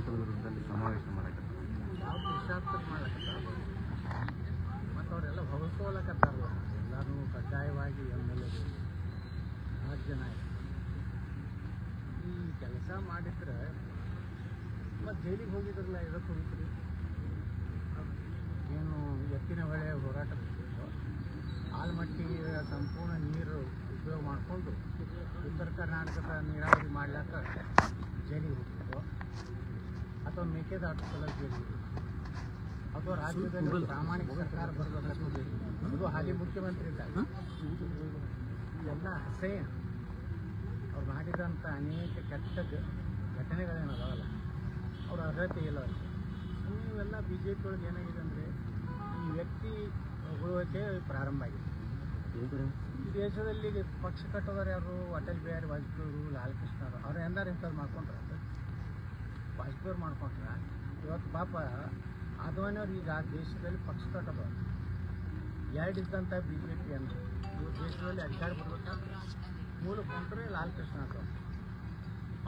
ಚಿತ್ರದುರ್ಗದಲ್ಲಿ ಸಮಾವೇಶ ಮಾಡಕತ್ತಾರೆ. ಯಾವ ದೇಶಾತ್ಮಕ ಮಾಡಕತ್ತಾರ ಮತ್ತು ಅವರೆಲ್ಲ ಹೊಗಳ್ಕೊಳಕತ್ತಾರಲ್ಲ. ಎಲ್ಲರೂ ಕಡ್ಡಾಯವಾಗಿ MLA ರಾಜ್ಯ ನಾಯಕ ಈ ಕೆಲಸ ಮಾಡಿದ್ರೆ ಮತ್ತು ಜೈಲಿಗೆ ಹೋಗಿದ್ರಲ್ಲ, ಇದಕ್ಕೆ ಹೋಗಿದ್ರಿ ಏನು ಎತ್ತಿನ ಹೊಳೆ ಹೋರಾಟ ಆಲ್ಮಟ್ಟಿಗೆ ಸಂಪೂರ್ಣ ನೀರು ಉಪಯೋಗ ಮಾಡಿಕೊಂಡು ಉತ್ತರ ಕರ್ನಾಟಕದ ನೀರಾವರಿ ಮಾಡ್ಲಾಕ ಜೈಲಿಗೆ ಹೋಗಿತ್ತು, ಅಥವಾ ಮೇಕೆದಾಟು ಸಲ ಜೈಲಿಗೆ, ಅಥವಾ ರಾಜ್ಯದಲ್ಲಿ ಪ್ರಾಮಾಣಿಕ ಸರ್ಕಾರ ಬರಬೇಕು. ಇದು ಹಾಲಿ ಮುಖ್ಯಮಂತ್ರಿ ಇದ್ದಾಗ ಎಲ್ಲ ಅಸಹ್ಯ ಅವ್ರು ಮಾಡಿದಂಥ ಅನೇಕ ಕೆಟ್ಟ ಘಟನೆಗಳೇನದಾವಲ್ಲ, ಅವ್ರ ಅರ್ಹತೆ ಇಲ್ಲ. ಇವೆಲ್ಲ BJP ಒಳಗೆ ಏನಾಗಿದೆ ಅಂದರೆ ಈ ವ್ಯಕ್ತಿ ಹೊಗಳುವಿಕೆ ಪ್ರಾರಂಭ ಆಗಿದೆ. ಈ ದೇಶದಲ್ಲಿ ಪಕ್ಷ ಕಟ್ಟೋರು ಯಾರು? ಅಟಲ್ ಬಿಹಾರಿ ವಾಜಪೇಯಿ, ಲಾಲ್ ಕೃಷ್ಣ ಅವ್ರು ಎಂದಾರು ಇಂಥದ್ದು ಮಾಡ್ಕೊಂಡ್ರ? ವಾಜಪೇಯಿ ಅವ್ರು ಮಾಡ್ಕೊಂಡ್ರ? ಇವತ್ತು ಪಾಪ ಆದ್ವಾನಿಯವ್ರು ಈಗ ಆ ದೇಶದಲ್ಲಿ ಪಕ್ಷ ಕಟ್ಟೋದು ಎರಡಿದ್ದಂಥ BJP ಅಂದರೆ ಇವ್ರು ದೇಶದಲ್ಲಿ ಅಧಿಕಾರ ಬರ್ಬೇಕಾದ್ರೆ ಮೂಲ ಕೊಂಡ್ರೆ ಲಾಲ್ ಕೃಷ್ಣ ಅಂತ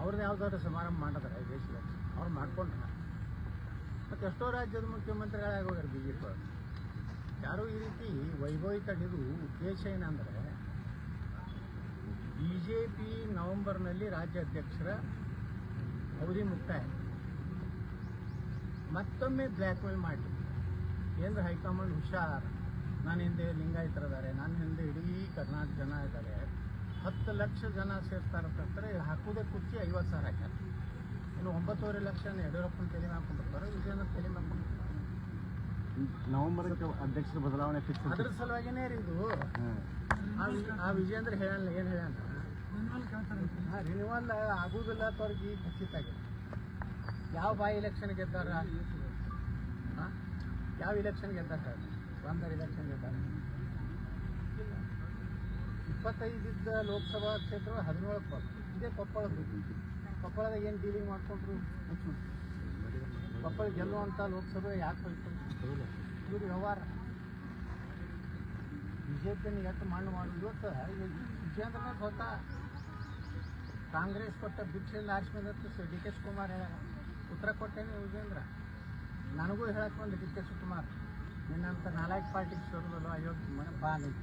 ಅವ್ರದ್ದು ಯಾವುದಾದ್ರು ಸಮಾರಂಭ ಮಾಡಿದ್ರೆ ದೇಶದಲ್ಲಿ ಅವ್ರು ಮಾಡ್ಕೊಂಡ್ರ. ಮತ್ತು ಎಷ್ಟೋ ರಾಜ್ಯದ ಮುಖ್ಯಮಂತ್ರಿಗಳಾಗಿ ಹೋಗ್ಯಾರ BJP ಅವರು. ಯಾರು ಈ ರೀತಿ ವೈಭವಿಕ ಹಿಡಿದು ಉದ್ದೇಶ ಏನಂದರೆ BJP ನವೆಂಬರ್ನಲ್ಲಿ ರಾಜ್ಯ ಅಧ್ಯಕ್ಷರ ಅವಧಿ ಮುಕ್ತಾಯ, ಮತ್ತೊಮ್ಮೆ ಬ್ಲ್ಯಾಕ್ ಮೇಲ್ ಮಾಡಿ ಕೇಂದ್ರ ಹೈಕಮಾಂಡ್ ಹುಷಾರ್, ನನ್ನ ಹಿಂದೆ ಲಿಂಗಾಯತರಿದ್ದಾರೆ, ನನ್ನ ಹಿಂದೆ ಇಡೀ ಕರ್ನಾಟಕ ಜನ ಇದ್ದಾರೆ, 10 ಲಕ್ಷ ಜನ ಸೇರ್ತಾರಂತಾರೆ. ಹಾಕೋದೇ ಕುರ್ಚಿ 50,000 ಹಾಕ್ಯಾರ. ಇನ್ನು 9.5 ಲಕ್ಷ ಯಡಿಯೂರಪ್ಪನ ತಲೆ ಹಾಕೊಂಡಿರ್ತಾರೆ, ವಿಜಯೇಂದ್ರ ತಲೆ ಹಾಕೊಂಡು ನವೆಂಬರ್ಗೆ ಅಧ್ಯಕ್ಷರ ಬದಲಾವಣೆ ಫಿಕ್ಸ್. ಅದ್ರ ಸಲುವಾಗಿನೇ ರೀ ಇದು. ಆ ವಿಜಯೇಂದ್ರ ಹೇಳಲ್ಲ, ಏನು ಹೇಳ ರಿನಿವಲ್ ಆಗುವುದಿಲ್ಲ ಅಂತ ಅವ್ರಿಗೆ ಈಗ ಖಚಿತ ಆಗಿದೆ. ಯಾವ ಎಲೆಕ್ಷನ್ ಗೆದ್ದಾರ? ಯಾವ ಇಲೆಕ್ಷನ್ ಗೆದ್ದಾರ? ಒಂದರ ಇಲೆಕ್ಷನ್ ಗೆದ್ದಾರ. 25 ಲೋಕಸಭಾ ಕ್ಷೇತ್ರ 17 ಬಂತು. ಇದೇ ಕೊಪ್ಪಳದ ಏನು ಡೀಲಿಂಗ್ ಮಾಡಿಕೊಂಡ್ರು? ಕೊಪ್ಪಳ ಗೆಲ್ಲುವಂಥ ಲೋಕಸಭೆ ಯಾಕೆ ಹೋಯ್ತು? ಇವರು ವ್ಯವಹಾರ BJPಯನ್ನು ಎತ್ತು ಮಣ್ಣು ಮಾಡೋದು. ಇವತ್ತು ವಿಜೇಂದ್ರ ಸ್ವತಃ ಕಾಂಗ್ರೆಸ್ ಕೊಟ್ಟ ಭಿಕ್ಷೆಯಿಂದ ಆರಿಸ್ಕೊಂಡಂತ DK ಶಿವಕುಮಾರ್ ಹೇಳ ಉತ್ತರ ಕೊಟ್ಟೇನೆ. ವಿಜೇಂದ್ರ ನನಗೂ ಹೇಳಕ್ಕೆ ಬಂದು DK ಶಿವಕುಮಾರ್ ನಿನ್ನಂತ 4 ಪಾರ್ಟಿಗೆ ಸೇರೋದಲ್ಲ, ಅಯೋಗ್ಯ ಮನೆ ಬಾ ನಿಂತ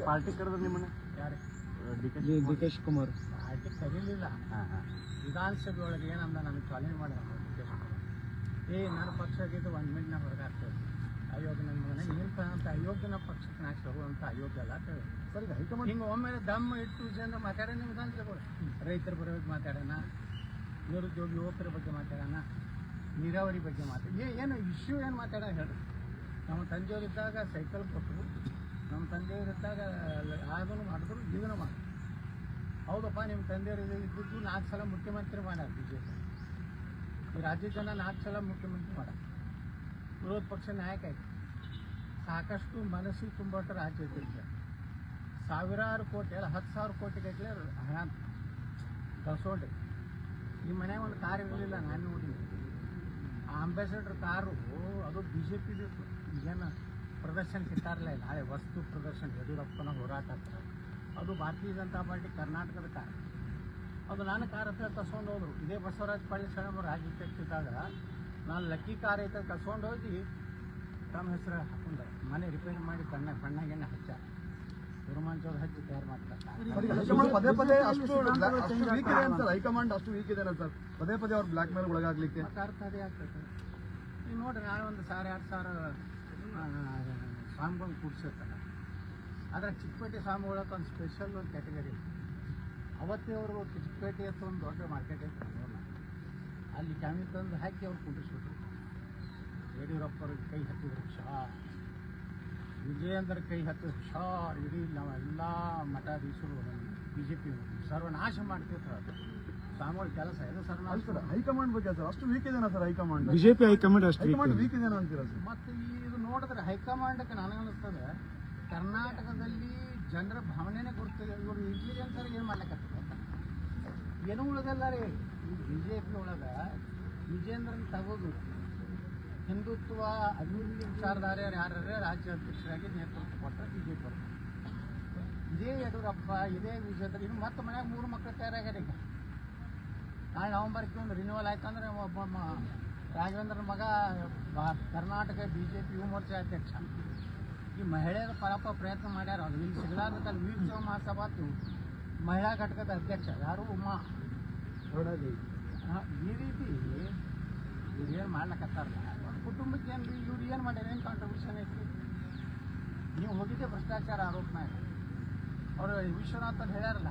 ಪಾರ್ಟಿ ಕರೆದ್ರೆ ನಿಮ್ಮನ್ನ ಯಾರು? DK ಶಿವಕುಮಾರ್ ಪಾರ್ಟಿ ಕರೀಲಿಲ್ಲ. ವಿಧಾನಸಭೆ ಒಳಗೆ ಏನಂದ ನನಗೆ ಚಾಲೆಂಜ್ ಮಾಡಿದ DK ಶಿವಕುಮಾರ್, ನನ್ನ ಪಕ್ಷ ಆಗಿದ್ದು 1 ಮಿನಿಟ್ನಾಗ ಹೊರಗಾಗ್ತದೆ. ಅಯೋಗ್ಯ ನನ್ನ ಮನೆ ನಿಂತ ಅಯೋಗ್ಯನ ಪಕ್ಷಕ್ಕೆ ನಾಶ ಹೋಗುವಂಥ ಅಯೋಗ್ಯ ಅಲ್ಲ ಅಂತ ಹೇಳಿ ಸರಿ ಹೈಕಮಾಂಡ್ ಹಿಂಗೆ ಒಮ್ಮೆ ದಮ್ಮ ಇಟ್ಟು ವಿಜೇಂದ್ರ ಮಾತಾಡೋಣ. ನಿಮ್ಮ ವಿಧಾನಸಭೆ ರೈತರ ಬಗ್ಗೆ ಮಾತಾಡೋಣ, ನಿರುದ್ಯೋಗಿ ಯುವಕರ ಬಗ್ಗೆ ಮಾತಾಡೋಣ, ನೀರಾವರಿ ಬಗ್ಗೆ ಏನು ಇಶ್ಯೂ ಏನು ಮಾತಾಡೋಣ ಹೇಳ್ರಿ. ನಮ್ಮ ತಂದೆಯವರಿದ್ದಾಗ ಸೈಕಲ್ ಕೊಟ್ಟರು, ನಮ್ಮ ತಂದೆಯವರಿದ್ದಾಗ ಅದನ್ನು ಮಾಡಿದ್ರು, ಇದನ್ನು ಮಾಡಿದ್ರು. ಹೌದಪ್ಪ, ನಿಮ್ಮ ತಂದೆಯವರು ಇದ್ದಿದ್ದು 4 ಸಲ ಮುಖ್ಯಮಂತ್ರಿ ಮಾಡ್ಯಾರ BJP. ಈ ರಾಜ್ಯದ ಜನ 4 ಸಲ ಮುಖ್ಯಮಂತ್ರಿ ಮಾಡ ವಿರೋಧ ಪಕ್ಷ ನಾಯಕ ಆಯ್ತು. ಸಾಕಷ್ಟು ಮನಸ್ಸಿಗೆ ತುಂಬಟ್ಟು ರಾಜ್ಯ ಅಧ್ಯಕ್ಷ ಸಾವಿರಾರು ಕೋಟಿ ಅಲ್ಲ 10,000 ಕೋಟಿ ಗಟ್ಟಲೆ ಹಣ ಕಳ್ಸೋಡ್ರಿ. ಈ ಮನೆಯಾಗ ಒಂದು ಕಾರ್ ಇರಲಿಲ್ಲ, ನಾನು ನೋಡಿನಿ. ಆ ಅಂಬಾಸಿಡರ್ ಕಾರು ಅದು BJP ಈಗೇನು ಪ್ರದರ್ಶನಕ್ಕೆ ಇಟ್ಟಾರಲ್ಲ, ನಾಳೆ ವಸ್ತು ಪ್ರದರ್ಶನ ಯಡಿಯೂರಪ್ಪನ ಹೋರಾಟ ಹತ್ರ ಅದು ಭಾರತೀಯ ಜನತಾ ಪಾರ್ಟಿ ಕರ್ನಾಟಕದ ಕಾರ್. ಅದು ನಾನು ಕಾರ್ ಹತ್ರ ಕಸ್ಕೊಂಡು ಹೋದ್ರು. ಇದೇ ಬಸವರಾಜ ಪಾಳೀಸ್ವಾಮಿ ರಾಜ್ಯಾಧ್ಯಕ್ಷಿದ್ದಾಗ ನಾನು ಲಕ್ಕಿ ಕಾರ್ ಐತೆ ಕಸ್ಕೊಂಡು ಹೋಗಿ ತಮ್ಮ ಹೆಸರು ಹಾಕೊಂಡ್ರೆ ಮನೆ ರಿಪೇರಿ ಮಾಡಿ ಬಣ್ಣಗೆಣ್ಣೆ ಹಚ್ಚಾರ, ರೋಮಾಂಚವ್ರು ಹಚ್ಚಿ ತಯಾರು ಮಾಡ್ತಾರೆ. ಪದೇ ಪದೇ ಅಷ್ಟು ವೀಕ್ ಇದೆ ಅಂತ ಹೈಕಮಾಂಡ್ ಅಷ್ಟು ವೀಕ್ ಇದೆ ಸರ್, ಪದೇ ಪದೇ ಅವ್ರು ಬ್ಲ್ಯಾಕ್ ಮೇಲ್ ಒಳಗಾಗ್ಲಿಕ್ಕೆ ಅರ್ಥ ಅದೇ ಆಗ್ತದೆ. ನೀವು ನೋಡ್ರಿ, ನಾಳೆ ಒಂದು 1,000-2,000 ಸ್ವಾಮಿಗಳನ್ನ ಕೂಡಿಸಿರ್ತಾರೆ. ಆದರೆ ಚಿಕ್ಕಪೇಟೆ ಸ್ವಾಮಿಗಳಕ್ಕೆ ಒಂದು ಸ್ಪೆಷಲ್ ಒಂದು ಕ್ಯಾಟಗರಿ. ಅವತ್ತೇ ಅವರು ಚಿಕ್ಕಪೇಟೆ ಅಂತ ಒಂದು ದೊಡ್ಡ ಮಾರ್ಕೆಟ್ ಐತೆ, ಅಲ್ಲಿ ಕ್ಯಾಮಿ ತಂದು ಹಾಕಿ ಅವ್ರು ಕುಂಡಿಸ್ಬಿಟ್ರು. ಯಡಿಯೂರಪ್ಪವ್ರಿಗೆ ಕೈ ಹತ್ತಿದ್ರು ಶಾರ್, ವಿಜಯೇಂದ್ರ ಕೈ ಹತ್ತಿದ್ರು ಶಾರ್. ಇಡೀ ನಾವೆಲ್ಲ ಮಠಾಧೀಶರು BJP ಸರ್ವನಾಶ ಮಾಡ್ತಿರ್ತಾರೆ. ಅದು ಸ್ವಾಮಿಗಳ ಕೆಲಸ ಇದು ಸರ್ವನಾಶ. ಹೈಕಮಾಂಡ್ ಬಗ್ಗೆ ಸರ್ ಅಷ್ಟು ವೀಕ್ ಇದೆನಾ sir? High command BJP high command weak ಇದೆನಾ ಅಂತೀರಾ ಸರ್? ಮತ್ತು ಇದು ನೋಡಿದ್ರೆ ಹೈಕಮಾಂಡಕ್ಕೆ ನನಗನ್ನಿಸ್ತದೆ ಕರ್ನಾಟಕದಲ್ಲಿ ಜನರ ಭಾವನೆನೇ ಗೊತ್ತಿದೆ. ಇವರು ಇಂಟೆಲಿಜೆನ್ಸರ್ ಏನು ಮಾಡ್ಲಿಕ್ಕೆ ಏನೂ ಉಳಿದಲ್ಲ ರೀ. BJP ಒಳಗೆ ವಿಜೇಂದ್ರನ್ ತಗೋದು ಹಿಂದುತ್ವ ಅಭಿವೃದ್ಧಿ ವಿಚಾರಧಾರೆಯರು ಯಾರ್ಯಾರೇ ರಾಜ್ಯ ಅಧ್ಯಕ್ಷರಾಗಿ ನೇತೃತ್ವ ಕೊಟ್ಟರೆ BJP ಅವರು. ಇದೇ ಯಡಿಯೂರಪ್ಪ, ಇದೇ ವಿಜೇಂದ್ರ, ಇನ್ನು ಮತ್ತೆ ಮನ್ಯಾಗ 3 ಮಕ್ಕಳು ತಯಾರಾಗ್ಯಾರ. ಈಗ ನಾಳೆ ನವಂಬರ್ಗೆ ಒಂದು ರಿನ್ಯೂವಲ್ ಆಯ್ತು ಅಂದರೆ ಒಬ್ಬ ರಾಘವೇಂದ್ರ ಮಗ ಕರ್ನಾಟಕ BJP ಯುವ ಮೋರ್ಚಾ ಅಧ್ಯಕ್ಷ. ಈ ಮಹಿಳೆಯರ ಪರಪ ಪ್ರಯತ್ನ ಮಾಡ್ಯಾರ. ಅದು ಇಲ್ಲಿ ಸಿಗಲಾರ್ದಕ್ಕಲ್ಲಿ ವೀರಶೈವ ಮಹಾಸಭಾತು ಮಹಿಳಾ ಘಟಕದ ಅಧ್ಯಕ್ಷ ಯಾರು ಉಮಾ ನೋಡೋದು. ಈ ರೀತಿ ಇವ್ರು ಏನು ಮಾಡ್ಲಕತ್ತಾರಲ್ಲ, ಕುಟುಂಬಕ್ಕೆ ಏನು ಇವ್ರು ಏನು ಮಾಡ್ಯಾರ, ಏನು ಕಾಂಟ್ರಿಬ್ಯೂಷನ್ ಐತಿ? ನೀವು ಹೋಗಿದ್ದೆ ಭ್ರಷ್ಟಾಚಾರ ಆರೋಪನಾಗ. ಅವರು ವಿಶ್ವನಾಥ್ ಅಂತ ಹೇಳ್ಯಾರಲ್ಲ,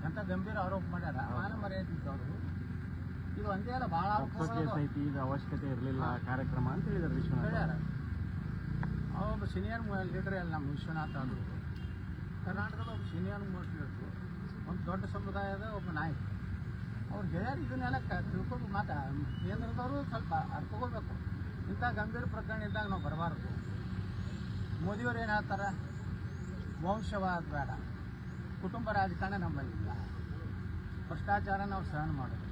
ಎಂಥ ಗಂಭೀರ ಆರೋಪ ಮಾಡ್ಯಾರ. ಮಾನ ಮರ್ಯಾದೆ ಇದ್ದವರು. ಇದು ಒಂದೇ ಅಲ್ಲ, ಭಾಳ ಐತಿ, ಇದು ಅವಶ್ಯಕತೆ ಇರಲಿಲ್ಲ ಕಾರ್ಯಕ್ರಮ ಅಂತ ಹೇಳಿದಾರೆ ವಿಶ್ವನಾಥ್. ಹೇಳ್ಯಾರ. ಒಬ್ಬ ಸೀನಿಯರ್ ಲೀಡರ್ ಅಲ್ಲ ನಮ್ಮ ವಿಶ್ವನಾಥ್ ಅವರು. ಕರ್ನಾಟಕದ ಒಬ್ಬ ಸೀನಿಯರ್ ಮೋಸ್ಟ್ ಲೀಡರು, ಒಂದು ದೊಡ್ಡ ಸಮುದಾಯದ ಒಬ್ಬ ನಾಯಕ. ಅವ್ರು ಹೇಳ್ಯಾರ. ಇದನ್ನೆಲ್ಲ ತಿಳ್ಕೊಂಡು ಕೇಂದ್ರದವರು ಸ್ವಲ್ಪ ಅರ್ಥಕೋಬೇಕು. ಇಂಥ ಗಂಭೀರ ಪ್ರಕರಣ ಇದ್ದಾಗ ನಾವು ಬರಬಾರ್ದು. ಮೋದಿಯವ್ರು ಏನು ಹೇಳ್ತಾರೆ, ವಂಶವಾದ ಬೇಡ, ಕುಟುಂಬ ರಾಜಕಾರಣ ನಮ್ಮಲ್ಲಿಲ್ಲ, ಭ್ರಷ್ಟಾಚಾರ ನಾವು ಸಹನ ಮಾಡೋದಿಲ್ಲ.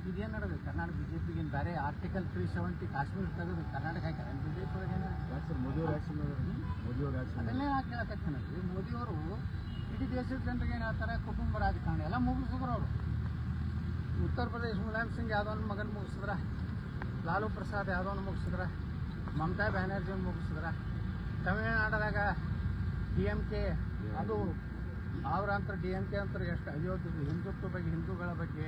ಇದೇನು ನಡೆದು ಕರ್ನಾಟಕ BJPಗೆ ಬೇರೆ ಆರ್ಟಿಕಲ್ 370 ಕಾಶ್ಮೀರ ತೆಗೆದು ಕರ್ನಾಟಕ ಹಾಕ್ಯಾರ. BJP ಒಳಗೇನು ಅದನ್ನೇ ನಾ ಕೇಳಕತ್ತೀನಲ್ರಿ. ಮೋದಿಯವರು ಇಡೀ ದೇಶದ ಜನರಿಗೆ ಏನು ಹೇಳ್ತಾರೆ, ಕುಟುಂಬ ರಾಜಕಾರಣ ಎಲ್ಲ ಮುಗಿಸಿದ್ರು ಅವರು. ಉತ್ತರ ಪ್ರದೇಶ ಮುಲಾಯಂ ಸಿಂಗ್ ಯಾದವ್ನ ಮಗನ ಮುಗಿಸಿದ್ರ, ಲಾಲೂ ಪ್ರಸಾದ್ ಯಾದವ್ನ ಮುಗಿಸಿದ್ರ, ಮಮತಾ ಬ್ಯಾನರ್ಜಿನ ಮುಗಿಸಿದ್ರ, ತಮಿಳುನಾಡದಾಗ DMK ಅದು ಅವ್ರಂತ DMK ಅಂತ ಎಷ್ಟು ಅಯೋಧ್ಯೆ ಹಿಂದುತ್ವ ಬಗ್ಗೆ, ಹಿಂದೂಗಳ ಬಗ್ಗೆ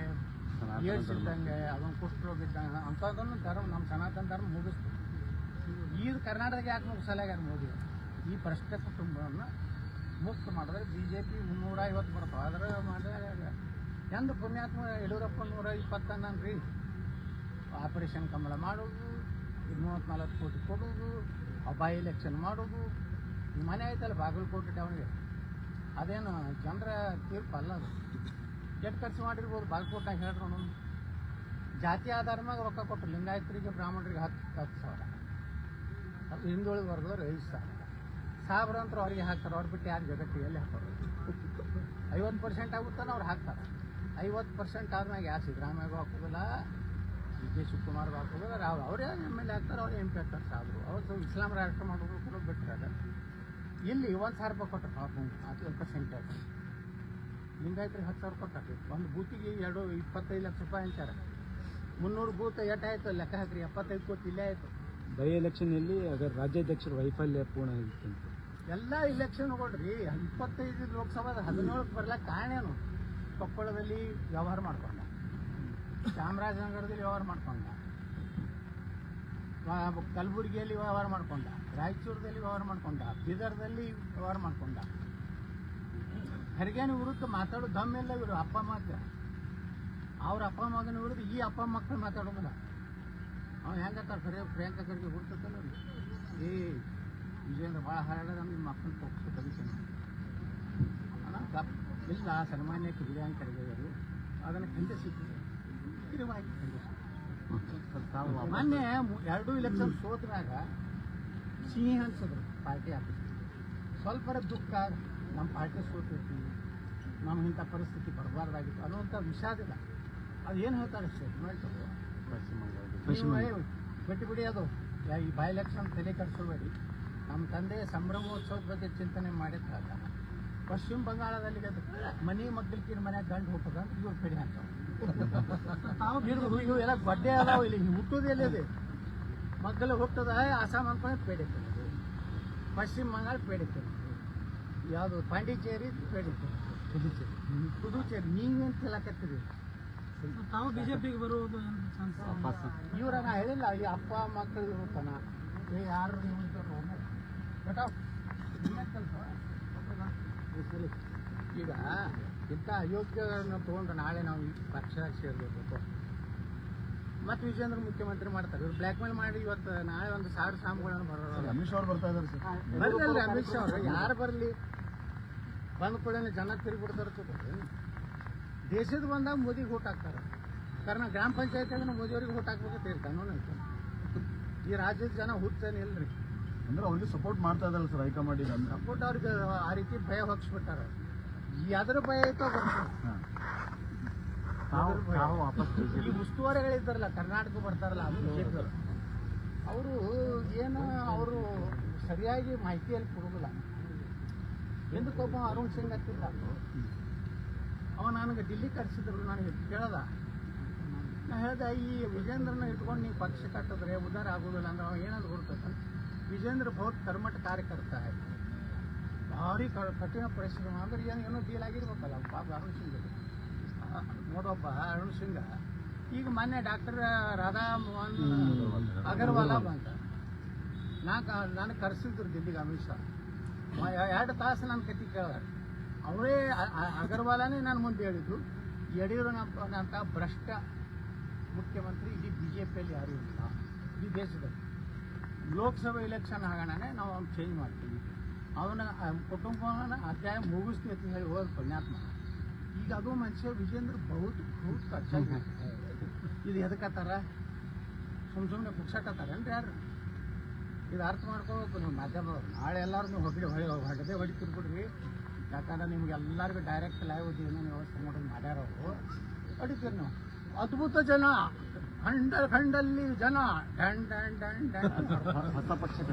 ಏಳ್ಸಿದ್ದಂಗೆ, ಅದೊಂದು ಕುಷ್ಠರೋಗ ಇದ್ದಂಗೆ ಅಂಥದ್ದನ್ನು ಧರ್ಮ ನಮ್ಮ ಸನಾತನ ಧರ್ಮ ಮುಗಿಸ್ತು. ಈಗ ಕರ್ನಾಟಕಕ್ಕೆ ಯಾಕೆ ಮುಗಿಸಲಾಗ್ಯಾರ ಮೋದಿ? ಈ ಭ್ರಷ್ಟ ಕುಟುಂಬವನ್ನು ಮುಕ್ತ ಮಾಡಿದ್ರೆ BJP 350 ಬರ್ತಾವೆ. ಅದರ ಮಾಡಿದಾಗ ಎಂದು ಪುಣ್ಯಾತ್ಮ ಯಡಿಯೂರಪ್ಪ 120 ರೀ ಆಪರೇಷನ್ ಕಮಲ ಮಾಡೋದು, 34 ಕೋಟಿ ಕೊಡೋದು, ಬೈ ಎಲೆಕ್ಷನ್ ಮಾಡೋದು. ಈ ಮನೆ ಐತಲ್ಲ ಬಾಗಲಕೋಟೆ ಟೌನ್ಗೆ, ಅದೇನು ಜನರ ತೀರ್ಪು ಅಲ್ಲ. ಅದು ಎಷ್ಟು ಖರ್ಚು ಮಾಡಿರ್ಬೋದು ಬಾಗಲಕೋಟೆಗೆ ಹೇಳ್ರು. ಜಾತಿ ಆಧಾರ ಮ್ಯಾಗ ರೊಕ್ಕ ಕೊಟ್ಟರು. ಲಿಂಗಾಯತರಿಗೆ ಬ್ರಾಹ್ಮಣರಿಗೆ 10 ಸಾವಿರ, ಅದು ಹಿಂದುಳಿದ ವರ್ಗದವ್ರು 5,000 ಸಾವಿರ ಅಂತ ಅವ್ರಿಗೆ ಹಾಕ್ತಾರೆ. ಅವ್ರು ಬಿಟ್ಟು ಯಾರು ಜಗತ್ತಿಗೆ ಎಲ್ಲಿ ಹಾಕೋರು? 50% ಆಗುತ್ತಾನೆ ಅವ್ರು ಹಾಕ್ತಾರೆ. 50% ಆದ್ಮ್ಯಾಗ ಯಾರು ಸಿದ್ದರಾಮಯ್ಯಗೂ ಹಾಕೋದಿಲ್ಲ, DK ಶಿವಕುಮಾರ್ಗೂ ಹಾಕೋದಿಲ್ಲ, ಅವರೇ MLA ಆಗ್ತಾರೆ, ಅವ್ರೇ MP ಆಗ್ತಾರೆ. ಸಾದ್ರು ಅವ್ರು ಇಸ್ಲಾಂ ರಾಷ್ಟ್ರ ಮಾಡೋದು ಕೂಡ ಬಿಟ್ಟರೆ ಇಲ್ಲಿ 1,000 ರೂಪಾಯಿ ಕೊಟ್ಟರು ಪಾಪ 10% ಲಿಂಗಾಯತರಿಗೆ 10,000 ಕೊಟ್ಟಾರೆ. ಒಂದು ಬೂತಿಗೆ 25 ಲಕ್ಷ ರೂಪಾಯಿ ಅಂತಾರೆ. 300 ಬೂತ್ ಎಷ್ಟಾಯ್ತು ಲೆಕ್ಕ ಹಾಕ್ರಿ, 75 ಕೋಟಿ ಇಲ್ಲೇ ಆಯಿತು. ಬೈ ಎಲೆಕ್ಷನಲ್ಲಿ ಅದರ ರಾಜ್ಯಾಧ್ಯಕ್ಷರ ವೈಫಲ್ಯ ಪೂರ್ಣ ಆಗಿತ್ತು. ಎಲ್ಲ ಇಲೆಕ್ಷನ್ ಕೊಡ್ರಿ 25 ಲೋಕಸಭಾದ 17 ಬರ್ಲಕ್ಕೆ ಕಾರಣ ಏನು? ಕೊಪ್ಪಳದಲ್ಲಿ ವ್ಯವಹಾರ ಮಾಡ್ಕೊಂಡ, ಚಾಮರಾಜನಗರದಲ್ಲಿ ವ್ಯವಹಾರ ಮಾಡ್ಕೊಂಡ, ಕಲಬುರಗಿಯಲ್ಲಿ ವ್ಯವಹಾರ ಮಾಡ್ಕೊಂಡ, ರಾಯಚೂರದಲ್ಲಿ ವ್ಯವಹಾರ ಮಾಡ್ಕೊಂಡ, ಬೀದರ್ದಲ್ಲಿ ವ್ಯವಹಾರ ಮಾಡ್ಕೊಂಡ. ಖರ್ಗೆನ ವಿರುದ್ಧ ಮಾತಾಡೋ ದಮ್ಮೆಲ್ಲ ಇವರು ಅಪ್ಪ ಮಾತ್ರ. ಅವ್ರ ಅಪ್ಪ ಮಗನ ವಿರುದ್ಧ ಈ ಅಪ್ಪ ಮಕ್ಕಳು ಮಾತಾಡೋದಿಲ್ಲ. ಅವ್ನು ಹೆಂಗತ್ತಾರೆ ಖರೆ ಪ್ರಿಯಾಂಕಾ ಖರ್ಗೆ ಹುಡ್ತಲ್ಲ. ವಿಜೇಂದ್ರ ಭಾಳ ಹಾರಾಡ ನಿಮ್ಮ ಮಕ್ಕಳು ತೋರಿಸು ತೆಗಿತಾನೆ ಇಲ್ಲ. ಸನ್ಮಾನ್ಯಕ್ಕೆ ಪ್ರಿಯಾಂಕ ಖರ್ಗೆಯವರು ಅದನ್ನು ಖಂಡಿಸಿದ್ರು. ಕಿರುವಾಗಿ ಖಂಡಿಸಿದ್ರು. ಮೊನ್ನೆ 2 ಇಲೆಕ್ಷನ್ ಸೋತ್ರಾಗ ಸಿಹಿ ಅನ್ಸಿದ್ರು ಪಾರ್ಟಿ ಆಫೀಸ್. ಸ್ವಲ್ಪ ದುಃಖ, ನಮ್ಮ ಪಾರ್ಟಿ ಸೋತಿರ್ತೀವಿ, ನಮ್ಮ ಇಂಥ ಪರಿಸ್ಥಿತಿ ಬರಬಾರ್ದಾಗಿತ್ತು ಅನ್ನುವಂಥ ವಿಷಾದಿಲ್ಲ. ಅದು ಏನು ಹೇಳ್ತಾರೆ ಸ್ಟೇಟ್ಮೆಂಟ್ ಬಿಟ್ಟು ಬಿಡಿ. ಅದು ಈ ಬೈ ಎಲೆಕ್ಷನ್ ತಲೆ ಕಟ್ಸೋಬೇಡಿ. ನಮ್ಮ ತಂದೆ ಸಂಭ್ರಮೋತ್ಸವದ ಬಗ್ಗೆ ಚಿಂತನೆ ಮಾಡಿದ್ದಾಗ ಪಶ್ಚಿಮ ಬಂಗಾಳದಲ್ಲಿ ಮನೆ ಮಗ್ಗಲ್ಕಿನ ಮನ್ಯಾಗ ಗಂಡು ಹುಟ್ಟದ ಅಂತ ಇವ್ರು ಪೇಡಿ ಹಾಕ್ತಾವೆ. ಇವು ಎಲ್ಲ ಬಡ್ಡೆ ಅದಾವ. ಇಲ್ಲಿ ಹುಟ್ಟೋದು ಎಲ್ಲಿದೆ? ಮಗ್ಗಲು ಹುಟ್ಟದ ಆಸಾಮ್ ಅನ್ಕೊಂಡೆ ಪೇಡೆ ತಿನ್ನೋದು, ಪಶ್ಚಿಮ ಬಂಗಾಳ ಪೇಡೆ ತಿನ್ನೋದು, ಯಾವುದು ಪಾಂಡಿಚೇರಿ ಪೇಡೆ ತಿನ್ನೋದು, ಪುದುಚೇರಿ. ನೀವೇನು ತಿನ್ನಕತ್ತೀರಿ? ತಾವು BJPಗೆ ಬರುವುದು ಇವ್ರ ನಾ ಹೇಳಿಲ್ಲ, ಈ ಅಪ್ಪ ಮಕ್ಕಳು ಇರುತ್ತಾನ ಯಾರು ಈಗ ಇಂಥ ಅಯೋಗ್ಯಗಳನ್ನ ತೊಗೊಂಡು ನಾಳೆ ನಾವು ಪಕ್ಷದಾಗ ಸೇರ್ಬೇಕು. ಮತ್ತು ವಿಜೇಂದ್ರ ಮುಖ್ಯಮಂತ್ರಿ ಮಾಡ್ತಾರೆ. ಇವ್ರು ಬ್ಲ್ಯಾಕ್ ಮೇಲ್ ಮಾಡಿ ಇವತ್ತು ನಾಳೆ 1,000 ಸಾಮುಗಳನ್ನು ಬರೋರು. ಅಮಿತ್ ಶಾ ಅವ್ರು ಬರ್ತಾ ಇದ್ದಾರೆ ಸರ್. ಬರ್ಲಿ ಅಮಿತ್ ಶಾ ಅವರು ಯಾರು ಬರಲಿ, ಬಂದ ಕೂಡ ಜನ ತಿರುಗಿಬಿಡ್ತಾರೆ. ದೇಶದ ಬಂದಾಗ ಮೋದಿಗೆ ಓಟ್ ಹಾಕ್ತಾರೆ. ಕಾರಣ ಗ್ರಾಮ ಪಂಚಾಯತಿಯಾಗ ಮೋದಿಯವ್ರಿಗೆ ಓಟ್ ಹಾಕ್ಬೇಕಂತ ಕಾನೂನು ಐತೆ. ಈ ರಾಜ್ಯದ ಜನ ಹುಟ್ಟೇನೆ ಇಲ್ರಿ. ಅಂದ್ರೆ ಅವ್ರಿಗೆ ಸಪೋರ್ಟ್ ಮಾಡ್ತಾ ಇದಾರಲ್ಲ ಸರ್ ಹೈಕಮಾಂಡ್. ಈಗ ಸಪೋರ್ಟ್ ಅವ್ರಿಗೆ ಆ ರೀತಿ ಭಯ ಹೊಕ್ಸ್ಬಿಟ್ಟಾರ. ಯಾವ್ದ್ರ ಭಯ ಐತೋ ಈ ಉಸ್ತುವಾರಿಗಳಿದ್ದಾರಲ್ಲ ಕರ್ನಾಟಕ ಬರ್ತಾರಲ್ಲ ಅವರು ಏನು ಅವರು ಸರಿಯಾಗಿ ಮಾಹಿತಿಯಲ್ಲಿ ಕೊಡೋದಿಲ್ಲ. ಎಂದಕ್ಕೊಬ್ಬ ಅರುಣ್ ಸಿಂಗ್ ಹತ್ತಿಲ್ಲ. ಅವ ನನಗೆ ದಿಲ್ಲಿ ಕರೆಸಿದ್ರು, ನನಗೆ ಕೇಳ್ದ. ನಾ ಹೇಳ್ದೆ, ಈ ವಿಜೇಂದ್ರನ ಇಟ್ಕೊಂಡು ನೀವು ಪಕ್ಷ ಕಟ್ಟಿದ್ರೆ ಉದ್ಧಾರ ಆಗೋದಿಲ್ಲ ಅಂದ್ರೆ ಅವ ಏನಾದ್ರು ಗೊತ್ತೈತೆ, ವಿಜೇಂದ್ರ ಬಹುತ್ ಕರ್ಮಠ ಕಾರ್ಯಕರ್ತ ಆಯ್ತು, ಭಾರಿ ಕಠಿಣ ಪರಿಶ್ರಮ ಅಂದ್ರೆ ಏನೋ ಡೀಲ್ ಆಗಿರ್ಬೇಕಲ್ಲ ಪಾಪ ಅರುಣ್ ಸಿಂಗ್. ನೋಡೊಬ್ಬ ಅರುಣ್ ಸಿಂಗ್ ಈಗ ಮೊನ್ನೆ ಡಾಕ್ಟರ್ ರಾಧಾ ಮೋಹನ್ ಅಗರ್ವಾಲ ಬಂತ, ನಾನು ಕರೆಸಿದ್ರು ದಿಲ್ಲಿಗೆ ಅಮಿತ್ ಶಾ. 2 ತಾಸು ನನ್ನ ಕತೆ ಕೇಳಿದಾರೆ. ಅವರೇ ಅಗರ್ವಾಲನೇ ನಾನು ಮುಂದೆ ಹೇಳಿದ್ದು, ಯಡಿಯೂರಪ್ಪನಂತ ಭ್ರಷ್ಟ ಮುಖ್ಯಮಂತ್ರಿ ಇಡೀ BJPಯಲ್ಲಿ ಯಾರೂ ಇಲ್ಲ ಈ ದೇಶದಲ್ಲಿ. ಲೋಕಸಭೆ ಎಲೆಕ್ಷನ್ ಆಗೋಣನೇ ನಾವು ಅವ್ನು ಚೇಂಜ್ ಮಾಡ್ತೀವಿ, ಅವನ ಕುಟುಂಬನ ಅಧ್ಯಾಯ ಮುಗಿಸ್ತೀವಿ ಅಂತ ಹೇಳಿ ಹೋದ ಪುಣ್ಯಾತ್ಮ. ಈಗ ಅದು ಮನುಷ್ಯ ವಿಜೇಂದ್ರ ಬಹುತ್ ಖರ್ಚಾಗಿ ಇದು ಎದಕ್ಕತ್ತಾರ, ಸುಮ್ಮನೆ ಪುಕ್ಸಟ್ಟತ್ತಾರೇನ್ರಿ ಯಾರು? ಇದು ಅರ್ಥ ಮಾಡ್ಕೋಬೇಕು ನೀವು ಮಾಧ್ಯಮದವ್ರು. ನಾಳೆ ಎಲ್ಲರೂ ನೀವು ಹೊಡೆದೇ ಹೊಡಿತಿರ್ಬಿಡ್ರಿ, ಯಾಕಂದ್ರೆ ನಿಮ್ಗೆ ಎಲ್ಲರಿಗೂ ಡೈರೆಕ್ಟ್ ಲೈವ್ ಏನೇನು ವ್ಯವಸ್ಥೆ ಮಾಡೋದು ಮಾಡ್ಯಾರವರು ಹೊಡಿತೀರಿ ನೀವು. ಅದ್ಭುತ ಜನ, ಖಂಡಲ್ಲಿ ಜನ ಡ್ಯಾನ್ ಡ್ಯಾನ್ ಡ್ಯಾನ್ ಡ್ಯಾನ್. ಹೊಸ ಪಕ್ಷ